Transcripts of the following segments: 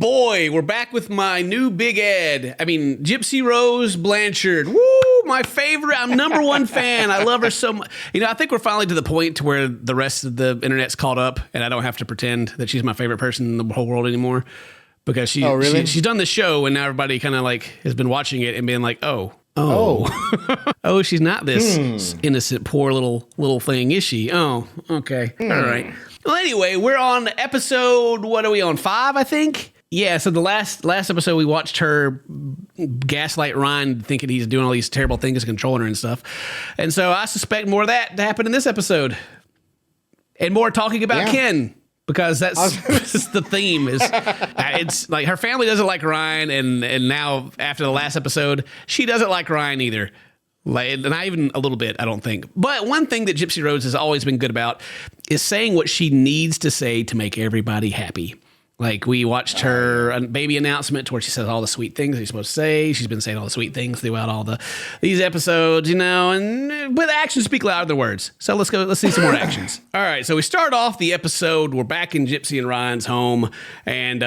boy, we're back with my new big Ed. I mean, Gypsy Rose Blanchard. Woo, my favorite. I'm number one fan. I love her so much. You know, I think we're finally to the point to where the rest of the internet's caught up, and I don't have to pretend that she's my favorite person in the whole world anymore. Because she's done the show, and now everybody kind of like has been watching it and being like, oh, she's not this innocent, poor little thing, is she? Oh, okay. All right. Well, anyway, we're on episode, what are we on, 5, I think? Yeah, so the last episode, we watched her gaslight Ryan thinking he's doing all these terrible things, controlling her and stuff. And so I suspect more of that to happen in this episode. And more talking about Ken. Because that's the theme. It's like her family doesn't like Ryan, and now after the last episode, she doesn't like Ryan either. Like, not even a little bit, I don't think. But one thing that Gypsy Rose has always been good about is saying what she needs to say to make everybody happy. Like, we watched her baby announcement where she says all the sweet things she's supposed to say. She's been saying all the sweet things throughout all these episodes, you know, but actions speak louder than words. So let's see some more actions. All right, so we start off the episode. We're back in Gypsy and Ryan's home and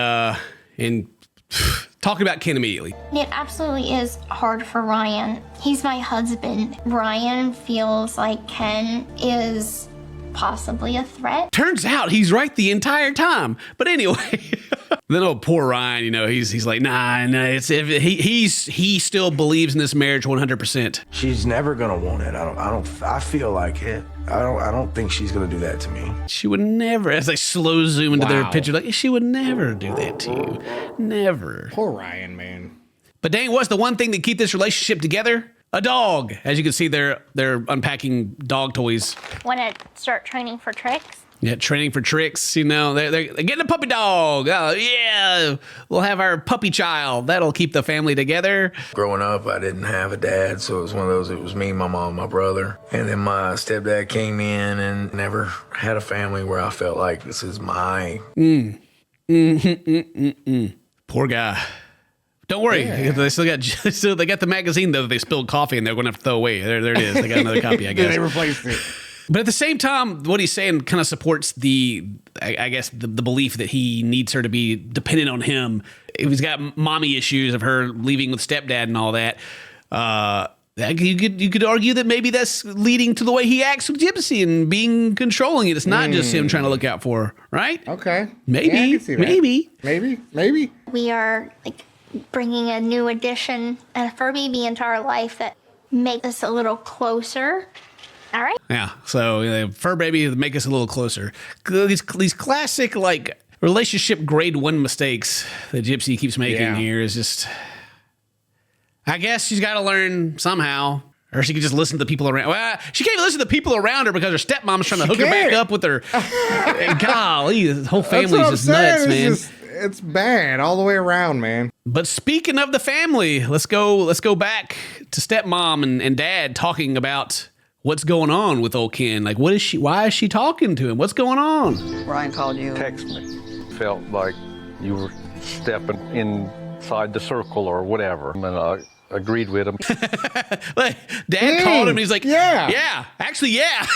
talking about Ken immediately. It absolutely is hard for Ryan. He's my husband. Ryan feels like Ken is possibly a threat. Turns out he's right the entire time. But anyway, then poor Ryan, you know, he's like, nah, he still believes in this marriage 100%. She's never gonna want it. I feel like it. I don't think she's gonna do that to me. She would never, as they slow zoom into their picture, like, she would never do that to you. Never. Poor Ryan, man. But dang, what's the one thing that keep this relationship together? A dog. As you can see, they're unpacking dog toys. Want to start training for tricks? Yeah, training for tricks. You know, they're getting a puppy dog. Oh, yeah, we'll have our puppy child. That'll keep the family together. Growing up, I didn't have a dad, so it was one of those. It was me, my mom, my brother, and then my stepdad came in, and never had a family where I felt like this is my. Poor guy. Don't worry, they still got the magazine though that they spilled coffee and they're going to have to throw away. There it is. They got another copy, I guess. They replaced it. But at the same time, what he's saying kind of supports the belief that he needs her to be dependent on him. If he's got mommy issues of her leaving with stepdad and all that, you could argue that maybe that's leading to the way he acts with Gypsy and being controlling it. It's not just him trying to look out for her, right? Okay. Maybe. Yeah, I can see that. Maybe. We are like bringing a new addition and a fur baby into our life that makes us a little closer. All right. Yeah. So fur baby make us a little closer. These classic like relationship grade 1 mistakes that Gypsy keeps making here is just. I guess she's got to learn somehow. Or she could just listen to the people around. Well, she can't even listen to the people around her because her stepmom's trying to hook her back up with her. Golly, the whole family's just nuts, man. It's bad all the way around, man. But speaking of the family, let's go back to stepmom and dad talking about what's going on with old Ken. Like, why is she talking to him? What's going on? Ryan called you. Text me. Felt like you were stepping inside the circle or whatever. And I agreed with him. Like, Dad called him and he's like, actually, yeah.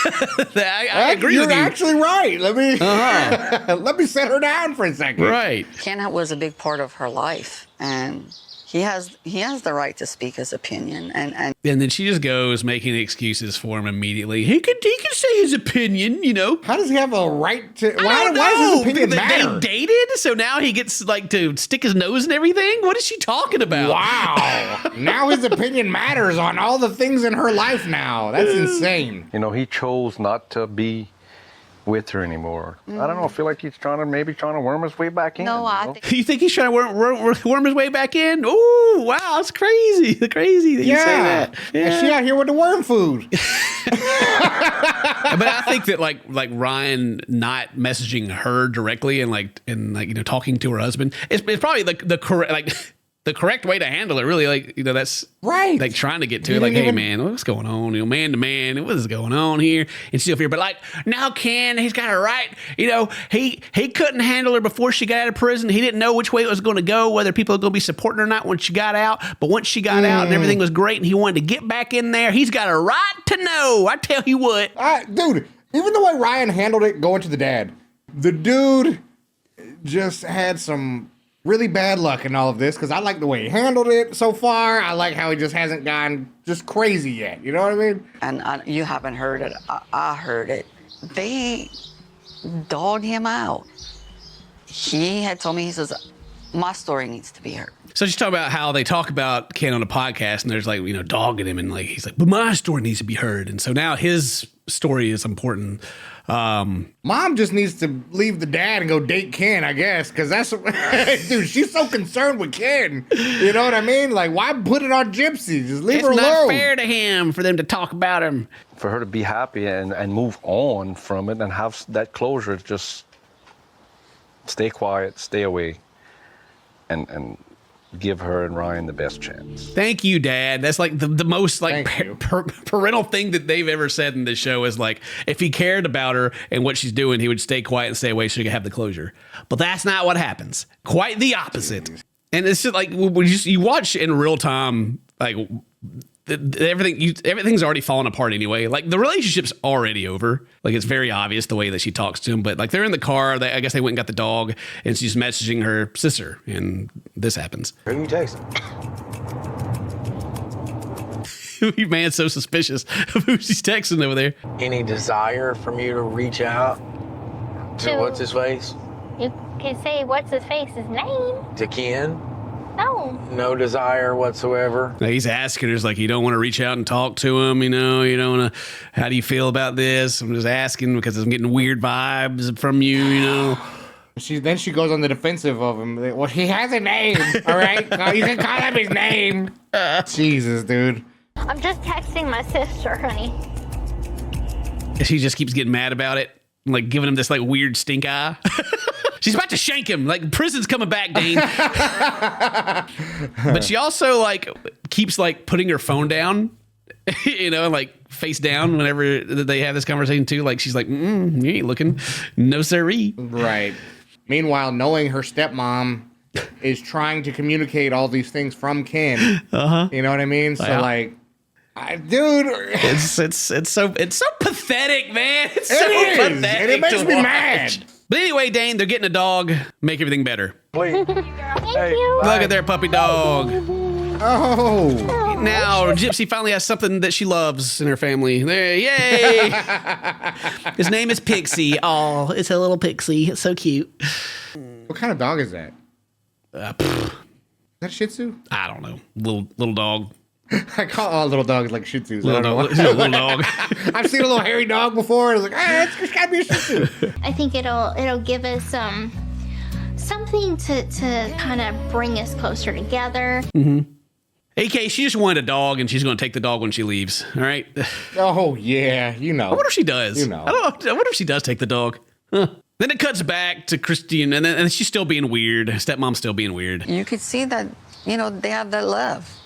I agree with you. You're actually right. Let me set her down for a second. Right. Ken was a big part of her life, and he has the right to speak his opinion. And then she just goes making excuses for him immediately. He could say his opinion, you know. How does he have a right to? Why does his opinion matter? They dated, so now he gets like to stick his nose in everything. What is she talking about? Wow! Now his opinion matters on all the things in her life. Now that's insane. You know, he chose not to be with her anymore. I don't know. I feel like he's trying to worm his way back in. No, I think. You think he's trying to worm his way back in? Oh, wow, it's crazy. Crazy that you say that. Yeah. And she out here with the worm food. But I think that like Ryan not messaging her directly and talking to her husband, it's probably the correct way to handle it, really. That's right. Like trying to get to it, like, hey man, what's going on? Man to man, what is going on here? And still fear, but like now Ken, he's got her right. He couldn't handle her before she got out of prison. He didn't know which way it was going to go, whether people were going to be supporting her or not when she got out. But once she got out and everything was great, and he wanted to get back in there, he's got a right to know. I tell you what, dude. Even the way Ryan handled it, going to the dad, the dude just had some really bad luck in all of this because I like the way he handled it so far. I like how he just hasn't gone just crazy yet. You know what I mean? And you haven't heard it. I heard it. They dogged him out. He had told me, he says, my story needs to be heard. So she's talking about how they talk about Ken on a podcast, and there's like, dogging him, and like he's like, but my story needs to be heard, and so now his story is important. Mom just needs to leave the dad and go date Ken, I guess, because that's dude. She's so concerned with Ken. You know what I mean? Like, why put it on Gypsy? Just leave her alone. It's not fair to him for them to talk about him. For her to be happy and move on from it and have that closure, just stay quiet, stay away, and give her and Ryan the best chance. Thank you, Dad. That's like the most like parental thing that they've ever said in this show is like, if he cared about her and what she's doing, he would stay quiet and stay away so she could have the closure. But that's not what happens. Quite the opposite. And it's just like when you watch in real time, like everything's already fallen apart anyway. Like the relationship's already over. Like it's very obvious the way that she talks to him. But like they're in the car. I guess they went and got the dog, and she's messaging her sister, and this happens. Who you texting? Your man's so suspicious of who she's texting over there. Any desire from you to reach out to what's his face? You can say what's his face's name. To Ken? No. No desire whatsoever. Now he's asking her, like, you don't want to reach out and talk to him, you don't want to, how do you feel about this? I'm just asking because I'm getting weird vibes from you, Then she goes on the defensive of him. Well, he has a name, all right? You can call him his name. Jesus, dude. I'm just texting my sister, honey. She just keeps getting mad about it, like giving him this like weird stink eye. She's about to shank him. Like, prison's coming back, Dane. But she also like keeps like putting her phone down, like face down whenever they have this conversation too. Like she's like, you ain't looking, no siree. Right. Meanwhile, knowing her stepmom is trying to communicate all these things from Ken. You know what I mean? So like, dude, it's so pathetic, man. It's so pathetic, and it makes me mad. But anyway, Dane, they're getting a dog. Make everything better. Please. Thank you. Look at their puppy dog. Oh. Now, Gypsy finally has something that she loves in her family. There, yay! His name is Pixie. Oh, it's a little Pixie. It's so cute. What kind of dog is that? Is that Shih Tzu? I don't know. Little dog. I call all little dogs like Shih Tzus. Little dog. I've seen a little hairy dog before. I was like, it's gotta be a Shih Tzu. I think it'll give us something to kind of bring us closer together. AK, she just wanted a dog, and she's going to take the dog when she leaves. All right. Oh yeah, I wonder if she does. I wonder if she does take the dog. Huh. Then it cuts back to Christine, and she's still being weird. Stepmom's still being weird. You could see that, they have that love.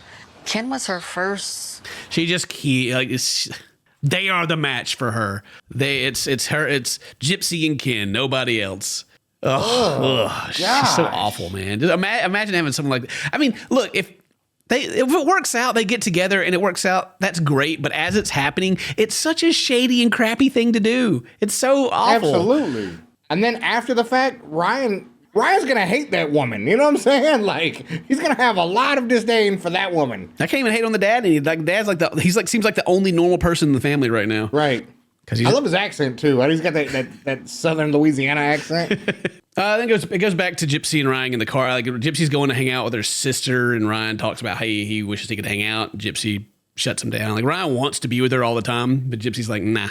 Ken was her first. She just they are the match for her. It's her. It's Gypsy and Ken. Nobody else. She's so awful, man. Just imagine having someone like that. I mean, look, if it works out, they get together and it works out, that's great. But as it's happening, it's such a shady and crappy thing to do. It's so awful. Absolutely. And then after the fact, Ryan's gonna hate that woman. You know what I'm saying? Like, he's gonna have a lot of disdain for that woman. I can't even hate on the dad. Dad's like seems like the only normal person in the family right now. Right. I love his accent too. He's got that Southern Louisiana accent. Then it goes back to Gypsy and Ryan in the car. Like Gypsy's going to hang out with her sister, and Ryan talks about how he wishes he could hang out. Gypsy shuts him down. Like Ryan wants to be with her all the time, but Gypsy's like, nah,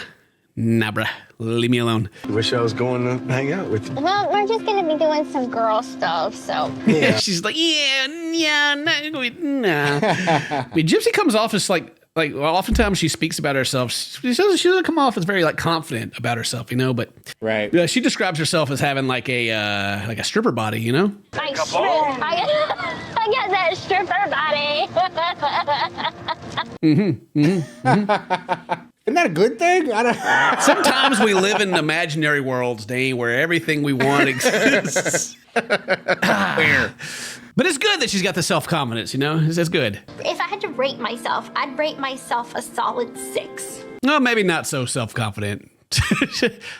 bruh, leave me alone. Wish I was going to hang out with you. Well, we're just gonna be doing some girl stuff, so. Yeah. She's like, nah. I mean, Gypsy comes off as like oftentimes she speaks about herself. She doesn't come off as very like confident about herself, but right. She describes herself as having like a stripper body, I got that stripper body. Isn't that a good thing? Sometimes we live in imaginary worlds, Dane, where everything we want exists. But it's good that she's got the self-confidence, It's good. If I had to rate myself, I'd rate myself a solid 6. No, maybe not so self-confident.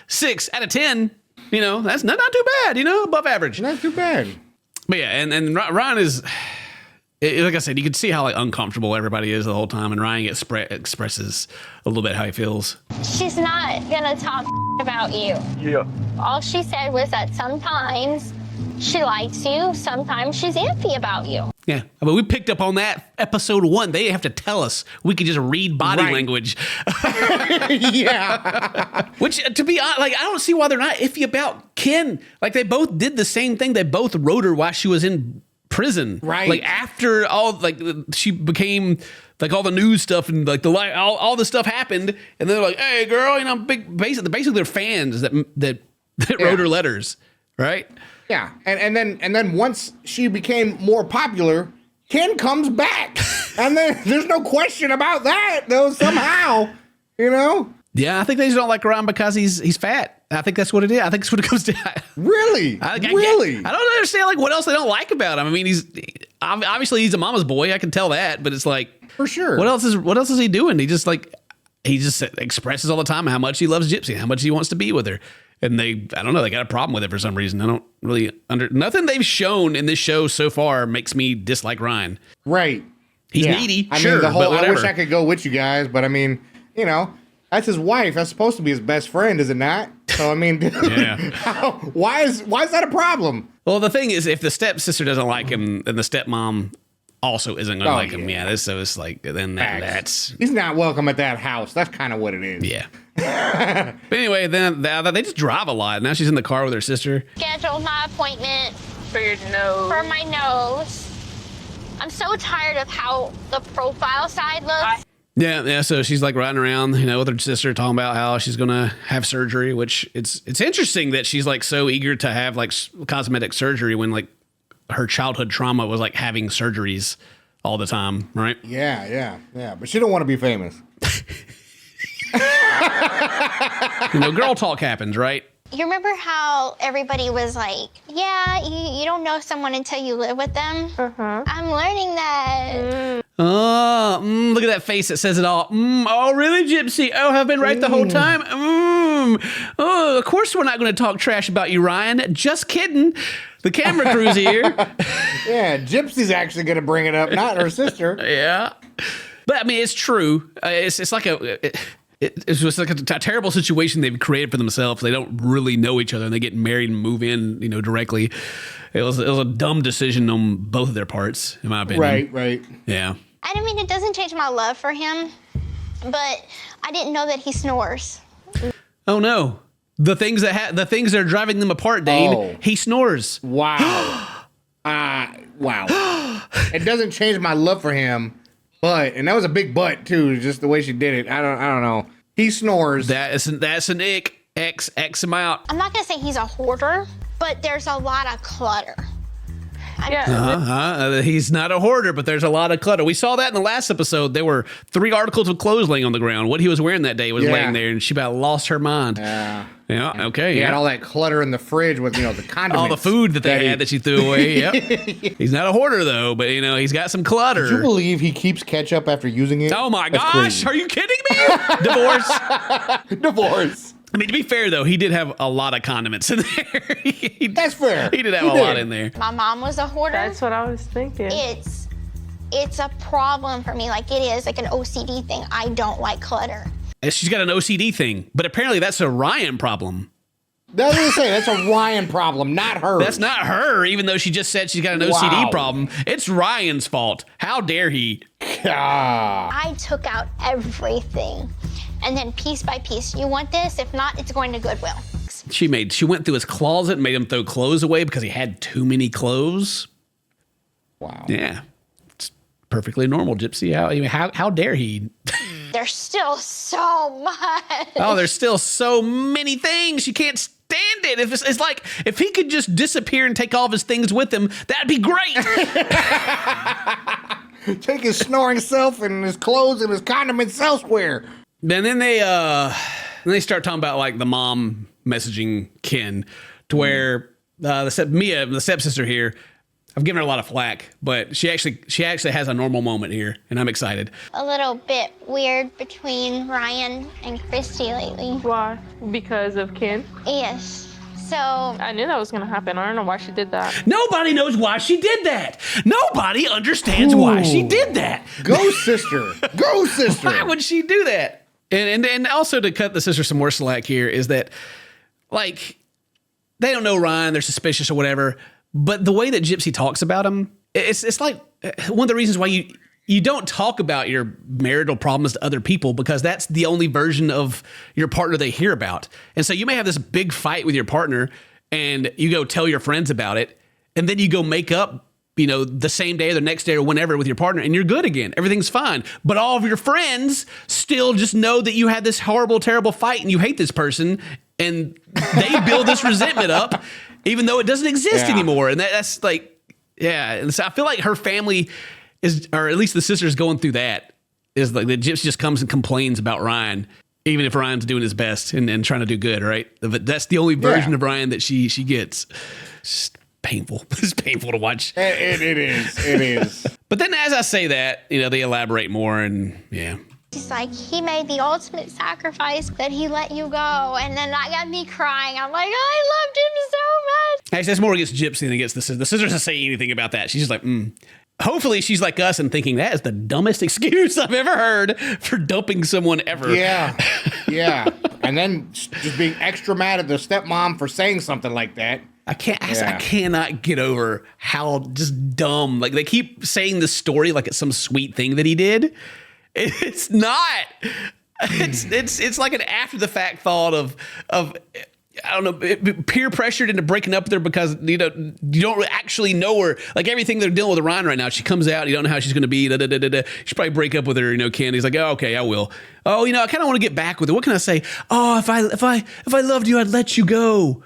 6 out of 10. That's not too bad, above average. Not too bad. But yeah, and Ryan is, like I said, you can see how like uncomfortable everybody is the whole time, and Ryan expresses a little bit how he feels. She's not gonna talk about you. Yeah. All she said was that sometimes she likes you, sometimes she's iffy about you. Yeah, I mean, we picked up on that episode 1. They have to tell us. We could just read body language. Yeah. Which, to be honest, like, I don't see why they're not iffy about Ken. Like, they both did the same thing. They both wrote her while she was in prison. Right. Like, after all, like, she became, like, all the news stuff and, like, all the stuff happened. And they're like, hey, girl, you know, basically they're fans that wrote her letters, right? Yeah, and then once she became more popular, Ken comes back, and then there's no question about that, though. Somehow, you know. Yeah, I think they just don't like Ryan because he's fat. I think that's what it is. I think that's what it comes down. Really, really. I don't understand like what else they don't like about him. I mean, obviously he's a mama's boy. I can tell that, but it's like For sure. What else is he doing? He just expresses all the time how much he loves Gypsy, how much he wants to be with her. And I don't know, they got a problem with it for some reason. I don't really nothing they've shown in this show so far makes me dislike Ryan. Right. He's needy, I sure, mean, but whatever. I wish I could go with you guys, but I mean, you know, that's his wife. That's supposed to be his best friend, is it not? So I mean, why is that a problem? Well, the thing is, if the stepsister doesn't like him, then the stepmom also isn't going to like him. Yeah, so it's like, then that's... He's not welcome at that house. That's kind of what it is. Yeah. But anyway, then they just drive a lot. Now she's in the car with her sister. Scheduled my appointment For your nose. for my nose. I'm so tired of how the profile side looks. Yeah. So she's like riding around, you know, with her sister, talking about how she's gonna have surgery. Which it's interesting that she's like so eager to have like cosmetic surgery when like her childhood trauma was like having surgeries all the time, right? Yeah. But she don't want to be famous. You know, girl talk happens, right? You remember how everybody was like, yeah, you don't know someone until you live with them? I'm learning that. Oh, look at that face that says it all. Oh, really, Gypsy? Oh, I've been right the whole time. Oh, of course we're not going to talk trash about you, Ryan. Just kidding. The camera crew's here. Yeah, Gypsy's actually going to bring it up, not her sister. Yeah. But, I mean, it's true. It's like it's just like a terrible situation they've created for themselves. They don't really know each other, and they get married and move in, you know, directly. It was a dumb decision on both of their parts, in my opinion. Right. Yeah. I mean, it doesn't change my love for him, but I didn't know that he snores. Oh no. The things that are driving them apart, Dane. Oh. He snores. Wow. Wow. It doesn't change my love for him, and that was a big but too, just the way she did it. I don't know. He snores. That's an ick. X amount. I'm not going to say he's a hoarder, but there's a lot of clutter. He's not a hoarder, but there's a lot of clutter. We saw that in the last episode. There were 3 articles of clothes laying on the ground. What he was wearing that day was laying there, and she about lost her mind. Yeah. Okay. He had all that clutter in the fridge with, you know, the condiments. All the food that they had that she threw away. Yep. He's not a hoarder, though, but, you know, he's got some clutter. Did you believe he keeps ketchup after using it? Oh, my That's gosh. crazy. Are you kidding me? Divorce. I mean, to be fair, though, he did have a lot of condiments in there. That's fair. He did have a lot in there. My mom was a hoarder. That's what I was thinking. It's a problem for me. Like, it is like an OCD thing. I don't like clutter. She's got an OCD thing, but apparently that's a Ryan problem. That's what I'm saying. That's a Ryan problem, not her. That's not her, even though she just said she's got an OCD problem. It's Ryan's fault. How dare he? I took out everything. And then piece by piece, you want this? If not, it's going to Goodwill. She went through his closet and made him throw clothes away because he had too many clothes. Wow. Yeah. It's perfectly normal, Gypsy. How dare he? There's still so much. Oh, there's still so many things. You can't stand it. It's like, if he could just disappear and take all of his things with him, that'd be great. Take his snoring self and his clothes and his condiments elsewhere. And then they start talking about like the mom messaging Ken, to where Mia, the stepsister here, I've given her a lot of flack, but she actually has a normal moment here, and I'm excited. A little bit weird between Ryan and Christy lately. Why? Because of Ken? Yes. So I knew that was gonna happen. I don't know why she did that. Nobody knows why she did that. Nobody understands why she did that. Go, sister. Go, sister. Why would she do that? And also to cut the sister some more slack here is that, like, they don't know Ryan, they're suspicious or whatever, but the way that Gypsy talks about him, it's like one of the reasons why you don't talk about your marital problems to other people, because that's the only version of your partner they hear about. And so you may have this big fight with your partner and you go tell your friends about it, and then you go make up, you know, the same day or the next day or whenever with your partner, and you're good again. Everything's fine. But all of your friends still just know that you had this horrible, terrible fight and you hate this person, and they build this resentment up even though it doesn't exist anymore. And that's like, yeah. And so I feel like her family is, or at least the sister's going through that, is like the Gypsy just comes and complains about Ryan, even if Ryan's doing his best and trying to do good, right? That's the only version of Ryan that she gets. It's just painful. It's painful to watch. It is. But then as I say that, you know, they elaborate more, and yeah. she's like, he made the ultimate sacrifice that he let you go. And then that got me crying. I'm like, I loved him so much. Actually, that's more against Gypsy than against the sister. The sister doesn't say anything about that. She's just like, Hopefully she's like us and thinking that is the dumbest excuse I've ever heard for dumping someone ever. Yeah. And then just being extra mad at the stepmom for saying something like that. I cannot get over how just dumb. Like, they keep saying this story like it's some sweet thing that he did. It's not. It's like an after the fact thought of I don't know, peer pressured into breaking up with her because you don't actually know her. Like, everything they're dealing with Ryan right now, she comes out, you don't know how she's going to be. You should probably break up with her. Ken, he's like, oh, okay, I will. Oh, I kind of want to get back with her. What can I say? Oh, if I loved you, I'd let you go.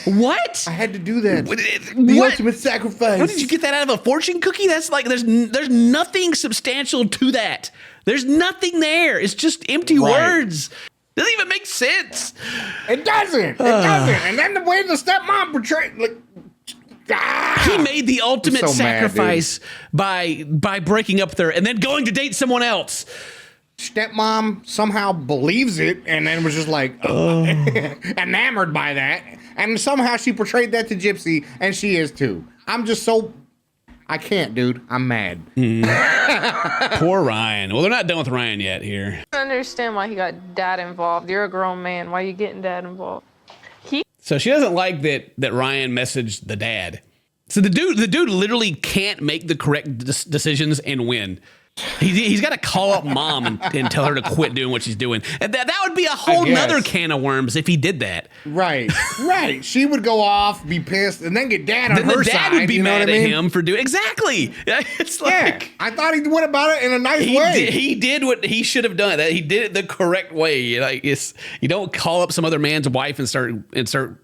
What? I had to do that. The ultimate sacrifice. How did you get that out of a fortune cookie? That's like, there's nothing substantial to that. There's nothing there. It's just empty words. Doesn't even make sense. It doesn't. And then the way the stepmom portrayed, he made the ultimate sacrifice by breaking up with her and then going to date someone else. Stepmom somehow believes it and then was just like enamored by that. And somehow she portrayed that to Gypsy, and she is too. I can't, dude. I'm mad. Poor Ryan. Well, they're not done with Ryan yet here. I don't understand why he got dad involved. You're a grown man. Why are you getting dad involved? So she doesn't like that Ryan messaged the dad. So the dude literally can't make the correct decisions and win. He's got to call up mom and tell her to quit doing what she's doing. And that would be a whole nother can of worms if he did that. Right. She would go off, be pissed, and then get dad on then her the dad side. would be mad at him for doing exactly. It's like, I thought he went about it in a nice way. He did what he should have done. He did it the correct way. Like, you don't call up some other man's wife and start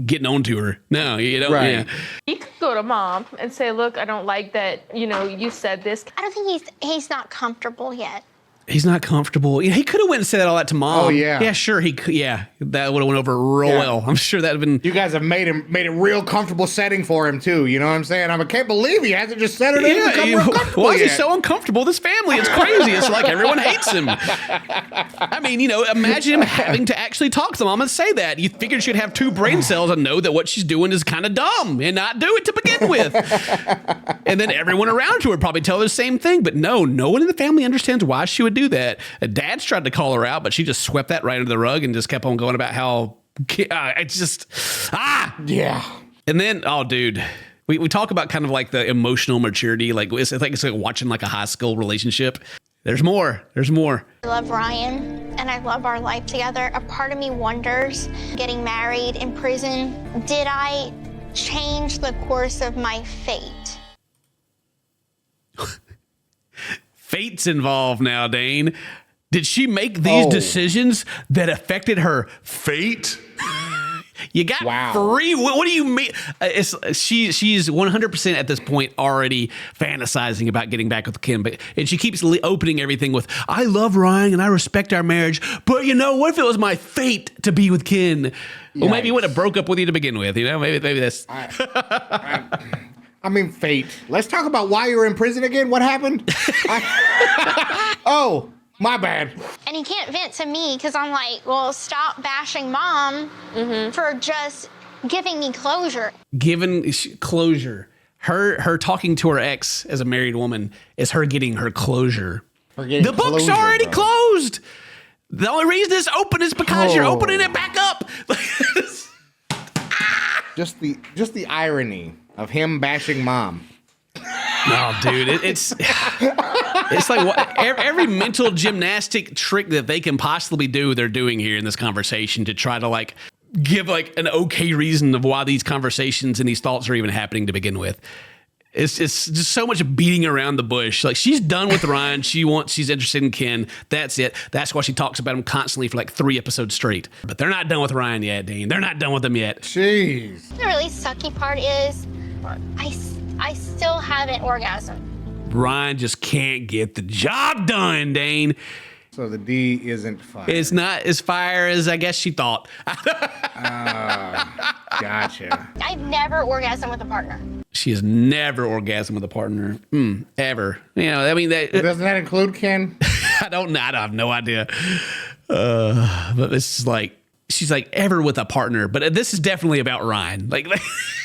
getting on to her. No, you don't. Right. Yeah. He could go to mom and say, look, I don't like that, you said this. I don't think he's not comfortable yet. He's not comfortable. He could have went and said all that to mom. Oh, yeah. Yeah, sure. He could. Yeah, that would have went over real well. I'm sure that would have been. You guys have made a real comfortable setting for him too. You know what I'm saying? I can't believe he hasn't just settled in and become real comfortable. Why is he so uncomfortable? This family, it's crazy. It's like everyone hates him. I mean, imagine him having to actually talk to mom and say that. You figured she'd have 2 brain cells and know that what she's doing is kind of dumb and not do it to begin with. And then everyone around her would probably tell her the same thing. But no one in the family understands why she would do that. Dad's tried to call her out, but she just swept that right under the rug and just kept on going about how it's just yeah. And then dude, we talk about kind of like the emotional maturity, like it's like watching like a high school relationship. There's more. I love Ryan and I love our life together. A part of me wonders, getting married in prison, did I change the course of my fate? Fate's involved now, Dane. Did she make these decisions that affected her fate? You got free. What do you mean? She's 100% at this point already fantasizing about getting back with Ken, and she keeps opening everything with, I love Ryan and I respect our marriage, but what if it was my fate to be with Ken? Well, maybe he would have broke up with you to begin with. Maybe that's. I mean, fate. Let's talk about why you were in prison again. What happened? Oh, my bad. And he can't vent to me because I'm like, well, stop bashing mom for just giving me closure. Given closure. Her talking to her ex as a married woman is her getting her closure. The book's closure, already bro. closed. The only reason it's open is because you're opening it back up. Just the irony of him bashing mom. No, dude, it's like every mental gymnastic trick that they can possibly do, they're doing here in this conversation to try to like give like an okay reason of why these conversations and these thoughts are even happening to begin with. It's just so much beating around the bush. Like she's done with Ryan. She's interested in Ken. That's it. That's why she talks about him constantly for like 3 episodes straight. But they're not done with Ryan yet, Dean. They're not done with him yet. Jeez. The really sucky part is I still haven't orgasmed. Ryan just can't get the job done, Dane. So the D isn't fire. It's not as fire as I guess she thought. Gotcha. I've never orgasmed with a partner. She has never orgasmed with a partner, ever. You know, I mean, Doesn't that include Ken? I have no idea. But it's like, she's like ever with a partner, but this is definitely about Ryan. Like,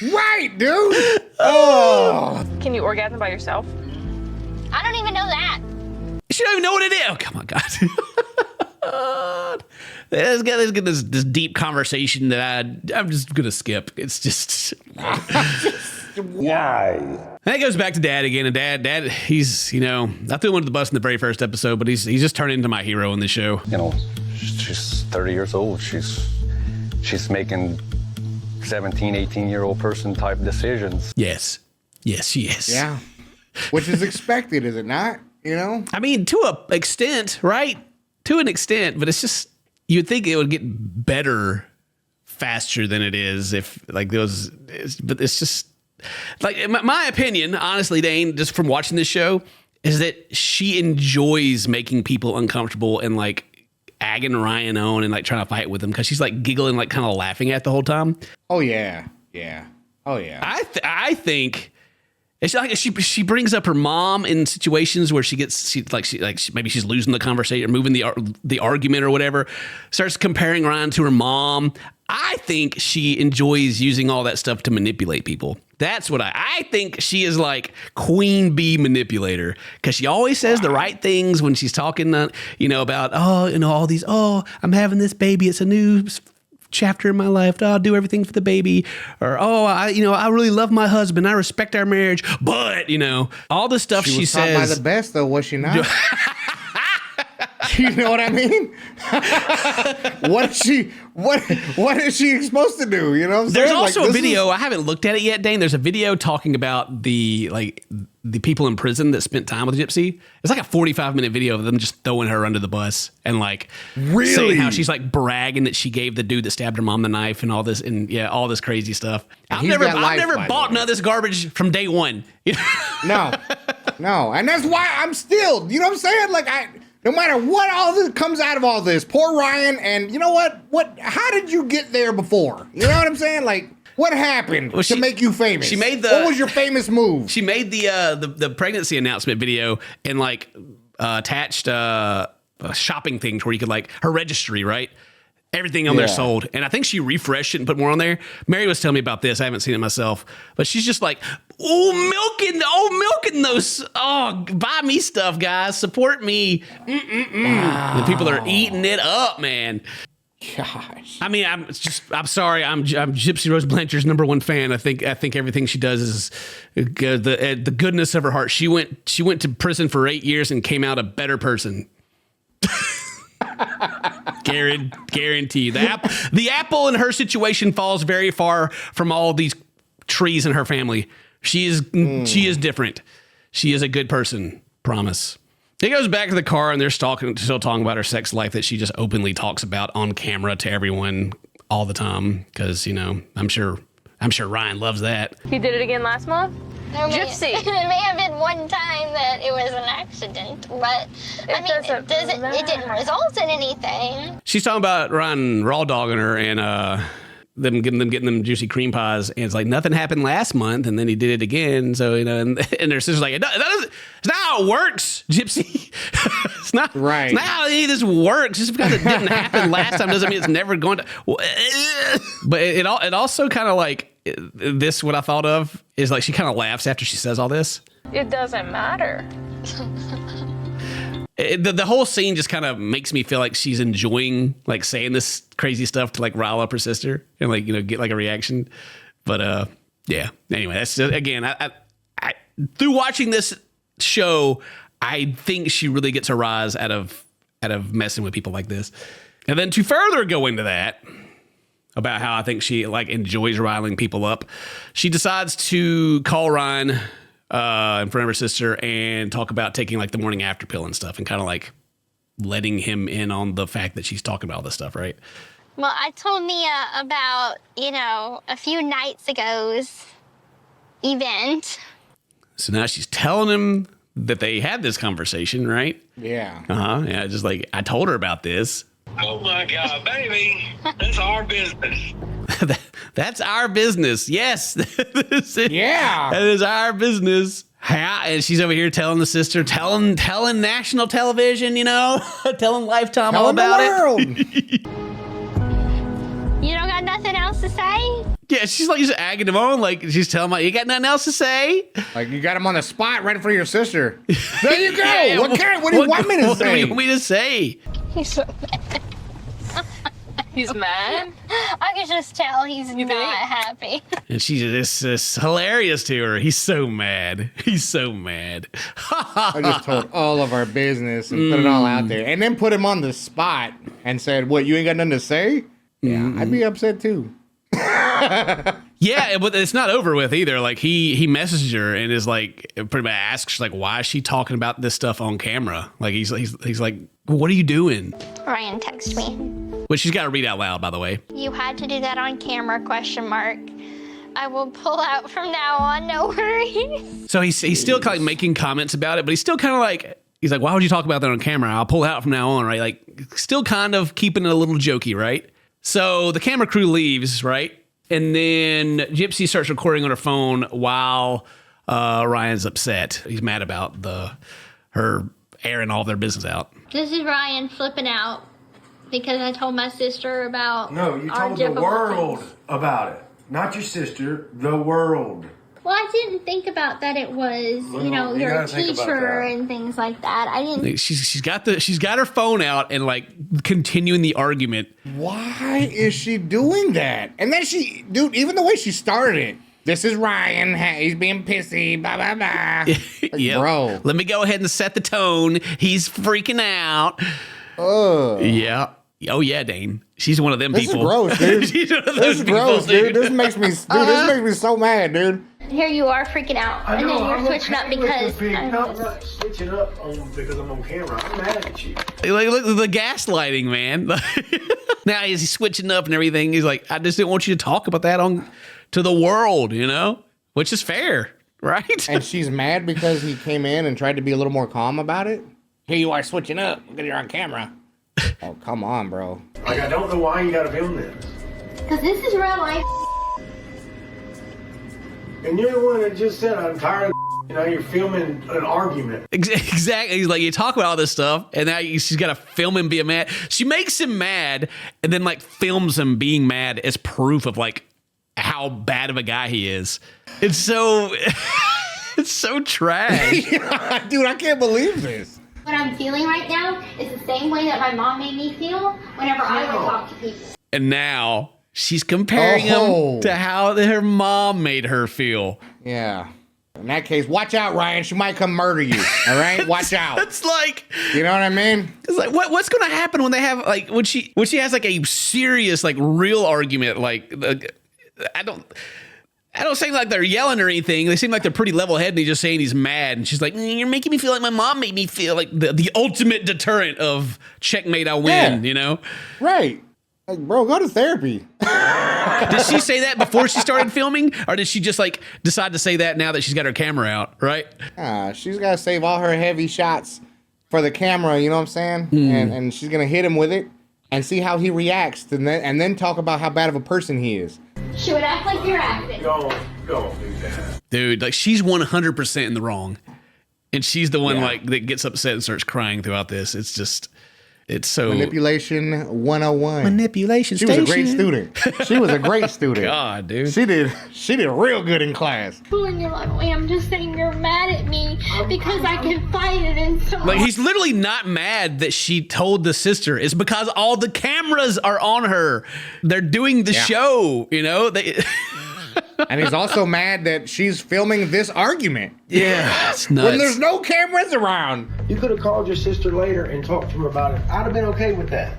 Right, dude. Oh. Can you orgasm by yourself? I don't even know that. she don't even know what it is. Oh, come on, God. Let's get this deep conversation that I'm just going to skip. It's just... Why? And it goes back to Dad again. And Dad, he's, you know, I threw him under the bus in the very first episode, but he's just turned into my hero in the show. You know, she's 30 years old. She's making 17, 18-year-old person type decisions. Yes, she is. Yeah. Which is expected, is it not? You know? I mean, to an extent, right? To an extent, but it's just, you'd think it would get better faster than it is if, like, but it's just, like, my opinion, honestly, Dane, just from watching this show, is that she enjoys making people uncomfortable and, like, agging Ryan on and, like, trying to fight with him because she's, like, giggling, like, kind of laughing at the whole time. Oh, yeah. Yeah. Oh, yeah. I think... It's like she brings up her mom in situations where maybe she's losing the conversation or moving the argument or whatever. Starts comparing Ryan to her mom. I think she enjoys using all that stuff to manipulate people. That's what I think. She is like queen bee manipulator because she always says the right things when she's talking. About all these. Oh, I'm having this baby. It's a new chapter in my life. I'll do everything for the baby. Or, I really love my husband. I respect our marriage. But, all the stuff she was says. taught by the best, though, was she not? You know what I mean? What is she supposed to do? You know what I'm saying? There's also a video. I haven't looked at it yet, Dane. There's a video talking about the people in prison that spent time with Gypsy. It's like a 45-minute video of them just throwing her under the bus and saying how she's like bragging that she gave the dude that stabbed her mom the knife and all this all this crazy stuff. I've never bought none of this garbage from day one. No, and that's why I'm still. You know what I'm saying? Like no matter what all this comes out of all this, poor Ryan. And you know what? How did you get there before? You know what I'm saying? Like. What happened to make you famous? What was your famous move? She made the pregnancy announcement video and attached shopping things where you could her registry, right? Everything on there sold. And I think she refreshed it and put more on there. Mary was telling me about this. I haven't seen it myself. But she's just like, milking those. Oh, buy me stuff, guys. Support me. Wow. And people are eating it up, man. Gosh. I mean, I'm sorry. I'm Gypsy Rose Blanchard's #1 fan. I think everything she does is the goodness of her heart. She went to prison for 8 years and came out a better person. Guarantee. The apple in her situation falls very far from all these trees in her family. She is different. She is a good person. Promise. He goes back to the car and they're still talking about her sex life that she just openly talks about on camera to everyone all the time. Because, I'm sure Ryan loves that. He did it again last month? Gypsy. It may have been one time that it was an accident, but it didn't result in anything. She's talking about Ryan raw dogging her and them getting them juicy cream pies, and it's like nothing happened last month, and then he did it again. So and their sister's like, it's not how it works, Gypsy. It's not right. It's not how any of this works. Just because it didn't happen last time doesn't mean it's never going to. But it also kind of like this. What I thought of is like she kind of laughs after she says all this. It doesn't matter. The whole scene just kind of makes me feel like she's enjoying like saying this crazy stuff to like rile up her sister and like, get like a reaction. But yeah. Anyway, that's just, again, I through watching this show, I think she really gets a rise out of messing with people like this. And then to further go into that about how I think she like enjoys riling people up, she decides to call Ryan in front of her sister and talk about taking like the morning after pill and stuff and kind of like letting him in on the fact that she's talking about all this stuff, right? Well, I told Mia about, a few nights ago's event. So now she's telling him that they had this conversation, right? Yeah. Yeah, just like, I told her about this. Oh my God, baby, that's our business. That's our business. Yes. Yeah. That is our business. And she's over here telling the sister, telling national television, telling Lifetime all about it. You don't got nothing else to say? Yeah, she's like just agging him on. Like she's telling him, you got nothing else to say? Like you got him on the spot right in front of your sister. There you go. Yeah, what do you want me to what say? do you want me to say? He's so mad. He's mad? I can just tell he's You not think? happy. And she's just hilarious to her. He's so mad. He's so mad. I just told all of our business and put it all out there. And then put him on the spot and said, what, you ain't got nothing to say? Yeah, I'd be upset too. Yeah, but it's not over with either. Like he messages her and is like pretty much asks like, why is she talking about this stuff on camera? Like he's like, well, what are you doing? Ryan texted me. Which she's got to read out loud, by the way. You had to do that on camera, ? I will pull out from now on, no worries. So he's still kind of like making comments about it, but he's still kind of like, he's like, why would you talk about that on camera? I'll pull out from now on, right? Like still kind of keeping it a little jokey, right? So the camera crew leaves, right? And then Gypsy starts recording on her phone while Ryan's upset. He's mad about her airing all their business out. This is Ryan flipping out because I told my sister about No, you our told the difficulties. world about it. Not your sister, the world. Well, I didn't think about that. It was, Well, you you're a gotta think about teacher that. and things like that. I didn't. Like, she's got her phone out and like continuing the argument. Why is she doing that? And then dude, even the way she started it. This is Ryan. He's being pissy. Blah, blah, blah. Like, Yep. Bro. Let me go ahead and set the tone. He's freaking out. Yeah. Oh yeah, Dane. She's one of them This people. is gross, dude. She's one of This those is people, gross, dude. This makes me so mad, dude. Here you are freaking out, and then you're switching up because. I'm not switching up because I'm on camera. I'm mad at you. Like, look, the gaslighting, man. Now he's switching up and everything. He's like, I just didn't want you to talk about that to the world, which is fair, right? And she's mad because he came in and tried to be a little more calm about it. Here you are switching up because you're on camera. Oh, come on, bro. Like, I don't know why you gotta film this. Because this is real life. And you're the one that just said, I'm tired of you're filming an argument. Exactly. He's like, you talk about all this stuff, and now she's got to film him being mad. She makes him mad, and then like films him being mad as proof of like how bad of a guy he is. It's so, it's so trash. Yeah, dude, I can't believe this. What I'm feeling right now is the same way that my mom made me feel whenever I would talk to people. And now she's comparing him to how her mom made her feel. Yeah. In that case, watch out, Ryan. She might come murder you. All right? Watch out. It's like, You know what I mean? it's like what's going to happen when they have like when she has like a serious like real argument, like I don't seem like they're yelling or anything. They seem like they're pretty level-headed. He's just saying he's mad. And she's like, you're making me feel like my mom made me feel. Like the ultimate deterrent of checkmate, I win, Yeah. Right. Like, bro, go to therapy. Did she say that before she started filming? Or did she just like decide to say that now that she's got her camera out, right? She's got to save all her heavy shots for the camera, you know what I'm saying? And she's going to hit him with it. and see how he reacts, and then talk about how bad of a person he is. She would act like you're acting. Don't do that. Dude, like she's 100% in the wrong. And she's the one like that gets upset and starts crying throughout this. It's just, it's so. Manipulation 101. Manipulation She was a great student. She was a great student. God, dude. She did real good in class. Pulling you away. I'm just saying you're mad at me because I can fight it and so. Like he's literally not mad that she told the sister. It's because all the cameras are on her. They're doing the show, you know? And he's also mad that she's filming this argument. Yeah, it's nuts. When there's no cameras around. You could have called your sister later and talked to her about it. I'd have been okay with that.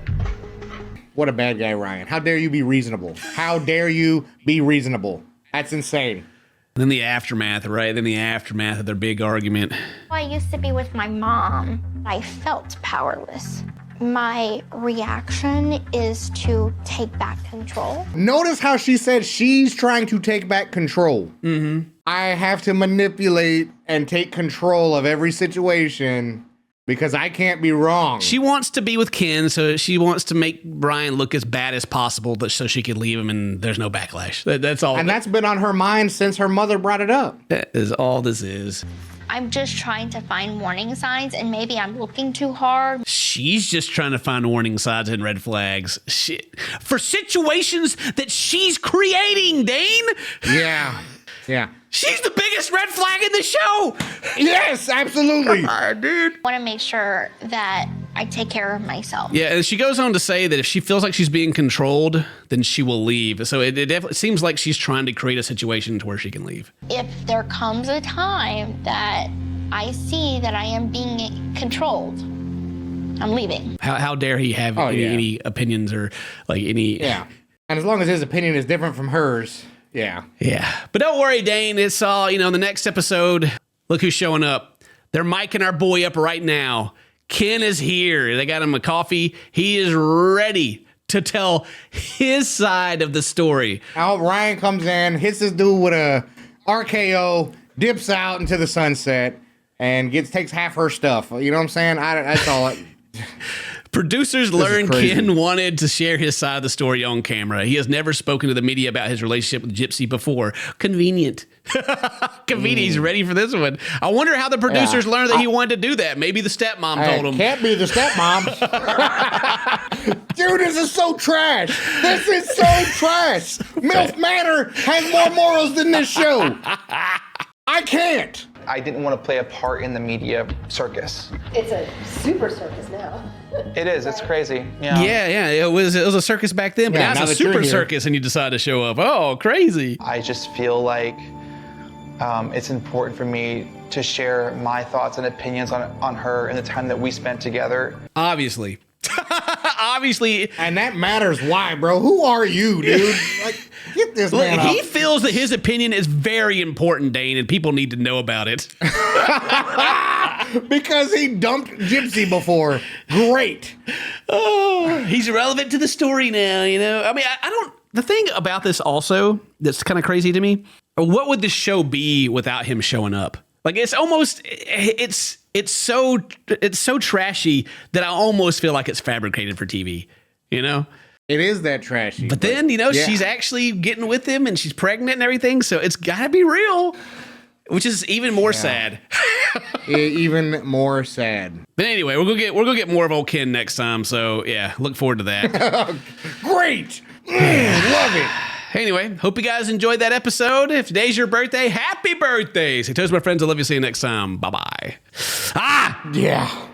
What a bad guy, Ryan. How dare you be reasonable? How dare you be reasonable? That's insane. And then the aftermath, right? Then the aftermath of their big argument. I used to be with my mom. I felt powerless. My reaction is to take back control. Notice how she said she's trying to take back control. Mm-hmm. I have to manipulate and take control of every situation because I can't be wrong. She wants to be with Ken, so she wants to make Brian look as bad as possible so she could leave him and there's no backlash. That's all. And that's been on her mind since her mother brought it up. That is all this is. I'm just trying to find warning signs, and maybe I'm looking too hard. She's just trying to find warning signs and red flags for situations that she's creating, Dane. Yeah. She's the biggest red flag in the show. Yes, absolutely. Dude. I want to make sure that I take care of myself. Yeah, and she goes on to say that if she feels like she's being controlled, then she will leave. So it definitely seems like she's trying to create a situation to where she can leave. If there comes a time that I see that I am being controlled, I'm leaving. How dare he have any opinions or like any... Yeah, and as long as his opinion is different from hers... Yeah. But don't worry, Dane. It's all, in the next episode, look who's showing up. They're miking our boy up right now. Ken is here. They got him a coffee. He is ready to tell his side of the story. Now Ryan comes in, hits this dude with a RKO, dips out into the sunset, and takes half her stuff. You know what I'm saying? That's all. Producers learned Ken wanted to share his side of the story on camera. He has never spoken to the media about his relationship with Gypsy before. Convenient. Convenient. He's ready for this one. I wonder how the producers learned that he wanted to do that. Maybe the stepmom told him. Can't be the stepmom. Dude, this is so trash. This is so trash. MILF Manor has more morals than this show. I can't. I didn't want to play a part in the media circus. It's a super circus now. It is. It's crazy. Yeah. Yeah. It was a circus back then, but now it's a super circus, and you decide to show up. Oh, crazy! I just feel like it's important for me to share my thoughts and opinions on her and the time that we spent together. Obviously. And that matters. Why, bro? Who are you, dude? Like, get this man He up. feels that his opinion is very important, Dane, and people need to know about it. Because he dumped Gypsy before. Great. Oh, he's relevant to the story now, I mean, I don't... The thing about this also that's kind of crazy to me, what would the show be without him showing up? Like, it's almost... It's so trashy that I almost feel like it's fabricated for TV, It is that trashy. But then, she's actually getting with him and she's pregnant and everything, so it's got to be real, which is even more sad. Even more sad. But anyway, we're gonna get more of old Ken next time, so yeah, look forward to that. Great. Love it. Anyway, hope you guys enjoyed that episode. If today's your birthday, happy birthday. Say toast, my friends. I love you. See you next time. Bye-bye. Yeah.